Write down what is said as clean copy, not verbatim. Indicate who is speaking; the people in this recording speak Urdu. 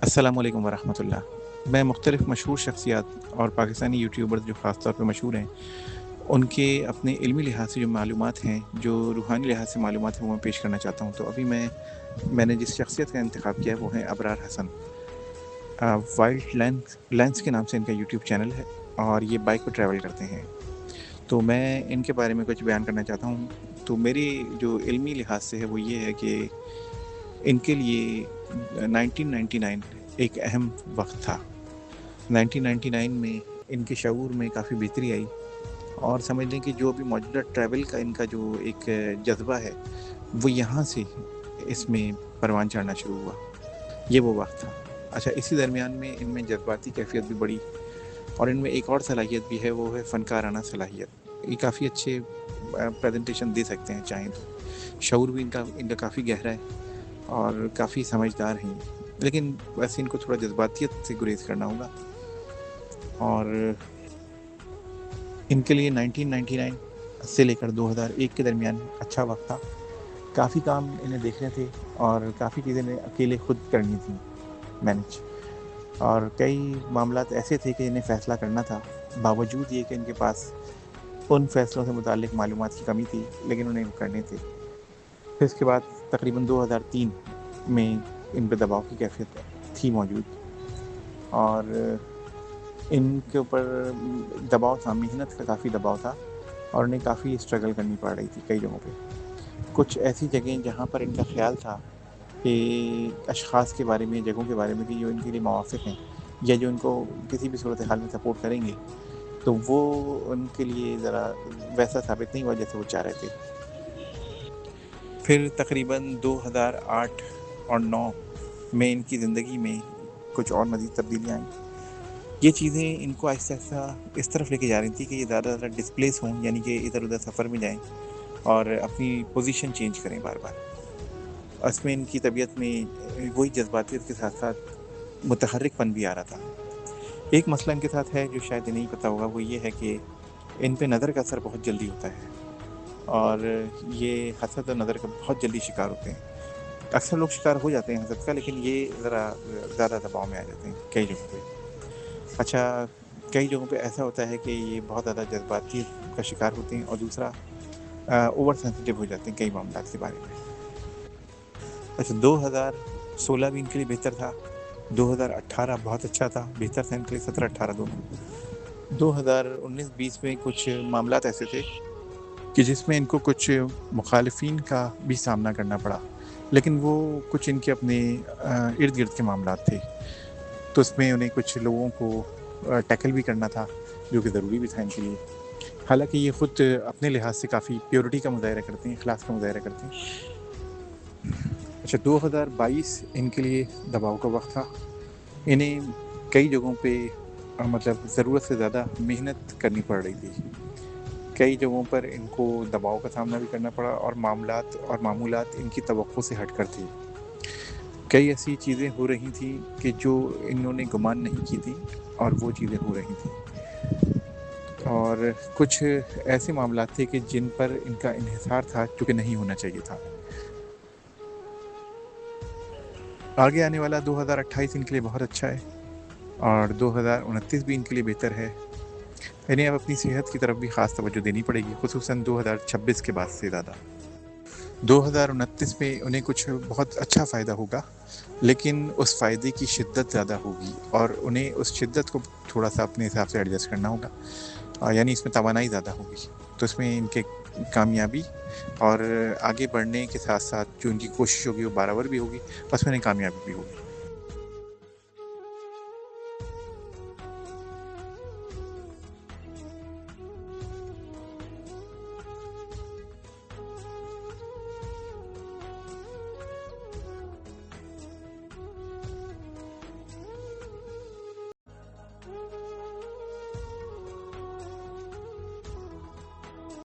Speaker 1: السلام علیکم ورحمۃ اللہ۔ میں مختلف مشہور شخصیات اور پاکستانی یوٹیوبر جو خاص طور پہ مشہور ہیں ان کے اپنے علمی لحاظ سے جو معلومات ہیں، جو روحانی لحاظ سے معلومات ہیں، وہ میں پیش کرنا چاہتا ہوں۔ تو ابھی میں نے جس شخصیت کا انتخاب کیا ہے وہ ہیں ابرار حسن۔ وائلڈ لینس کے نام سے ان کا یوٹیوب چینل ہے اور یہ بائک پہ ٹریول کرتے ہیں۔ تو میں ان کے بارے میں کچھ بیان کرنا چاہتا ہوں۔ تو میری جو علمی لحاظ سے ہے وہ یہ ہے کہ ان کے لیے 1999 ایک اہم وقت تھا۔ 1999 میں ان کے شعور میں کافی بہتری آئی اور سمجھ لیں کہ جو بھی موجودہ ٹریول کا ان کا جو ایک جذبہ ہے وہ یہاں سے اس میں پروان چڑھنا شروع ہوا۔ یہ وہ وقت تھا۔ اچھا، اسی درمیان میں ان میں جذباتی کیفیت بھی بڑھی اور ان میں ایک اور صلاحیت بھی ہے، وہ ہے فنکارانہ صلاحیت۔ یہ کافی اچھے پریزنٹیشن دے سکتے ہیں چاہیں تو۔ شعور بھی ان کا کافی گہرا ہے اور کافی سمجھدار ہیں، لیکن ویسے ان کو تھوڑا جذباتیت سے گریز کرنا ہوگا۔ اور ان کے لیے 1999 سے لے کر 2001 کے درمیان اچھا وقت تھا۔ کافی کام انہیں دیکھنے تھے اور کافی چیزیں انہیں اکیلے خود کرنی تھیں مینج، اور کئی معاملات ایسے تھے کہ انہیں فیصلہ کرنا تھا، باوجود یہ کہ ان کے پاس ان فیصلوں سے متعلق معلومات کی کمی تھی، لیکن انہیں وہ کرنے تھے۔ پھر اس کے بعد تقریباً 2003 میں ان پہ دباؤ کی کیفیت تھی موجود، اور ان کے اوپر دباؤ تھا، محنت کا کافی دباؤ تھا، اور انہیں کافی اسٹرگل کرنی پڑ رہی تھی کئی جگہوں پہ۔ کچھ ایسی جگہیں جہاں پر ان کا خیال تھا کہ اشخاص کے بارے میں، جگہوں کے بارے میں کہ جو ان کے لیے موافق ہیں یا جو ان کو کسی بھی صورتحال میں سپورٹ کریں گے، تو وہ ان کے لیے ذرا ویسا ثابت نہیں ہوا جیسے وہ چاہ رہے تھے۔ پھر تقریباً 2008 اور 2009 میں ان کی زندگی میں کچھ اور مزید تبدیلیاں آئیں۔ یہ چیزیں ان کو آہستہ آہستہ اس طرف لے کے جا رہی تھی کہ یہ زیادہ زیادہ ڈسپلیس ہوں، یعنی کہ ادھر ادھر سفر میں جائیں اور اپنی پوزیشن چینج کریں بار بار۔ اس میں ان کی طبیعت میں وہی جذباتیت کے ساتھ ساتھ متحرک پن بھی آ رہا تھا۔ ایک مسئلہ ان کے ساتھ ہے جو شاید نہیں پتہ ہوگا، وہ یہ ہے کہ ان پہ نظر کا اثر بہت جلدی ہوتا ہے اور یہ حسد اور نظر کا بہت جلدی شکار ہوتے ہیں۔ اکثر لوگ شکار ہو جاتے ہیں حسد کا، لیکن یہ ذرا زیادہ دباؤ میں آ جاتے ہیں کئی جگہوں پہ۔ اچھا، کئی جگہوں پہ ایسا ہوتا ہے کہ یہ بہت زیادہ جذباتی کا شکار ہوتے ہیں، اور دوسرا اوور سینسٹیو ہو جاتے ہیں کئی معاملات کے بارے میں۔ اچھا، 2016 بھی ان کے لیے بہتر تھا، 2018 بہت اچھا تھا، بہتر تھا ان کے لیے 17-18 دونوں۔ 2019-20 میں کچھ معاملات ایسے تھے کہ جس میں ان کو کچھ مخالفین کا بھی سامنا کرنا پڑا، لیکن وہ کچھ ان کے اپنے ارد گرد کے معاملات تھے، تو اس میں انہیں کچھ لوگوں کو ٹیکل بھی کرنا تھا، جو کہ ضروری بھی تھا ان کے لیے۔ حالانکہ یہ خود اپنے لحاظ سے کافی پیورٹی کا مظاہرہ کرتے ہیں، اخلاص کا مظاہرہ کرتے ہیں۔ اچھا، 2022 ان کے لیے دباؤ کا وقت تھا۔ انہیں کئی جگہوں پہ مطلب ضرورت سے زیادہ محنت کرنی پڑ رہی تھی۔ کئی جگہوں پر ان کو دباؤ کا سامنا بھی کرنا پڑا، اور معاملات اور معمولات ان کی توقع سے ہٹ کر تھی۔ کئی ایسی چیزیں ہو رہی تھیں کہ جو انہوں نے گمان نہیں کی تھی، اور وہ چیزیں ہو رہی تھیں، اور کچھ ایسے معاملات تھے کہ جن پر ان کا انحصار تھا جو کہ نہیں ہونا چاہیے تھا۔ آگے آنے والا 2028 ان کے لیے بہت اچھا ہے، اور 2029 بھی ان کے لیے بہتر ہے۔ انہیں اب اپنی صحت کی طرف بھی خاص توجہ دینی پڑے گی، خصوصاً 2026 کے بعد سے زیادہ۔ 2029 میں انہیں کچھ بہت اچھا فائدہ ہوگا، لیکن اس فائدے کی شدت زیادہ ہوگی، اور انہیں اس شدت کو تھوڑا سا اپنے حساب سے ایڈجسٹ کرنا ہوگا، یعنی اس میں توانائی زیادہ ہوگی۔ تو اس میں ان کے کامیابی اور آگے بڑھنے کے ساتھ ساتھ جو ان کی کوشش ہوگی وہ برابر بھی ہوگی، اس میں انہیں کامیابی بھی ہوگی۔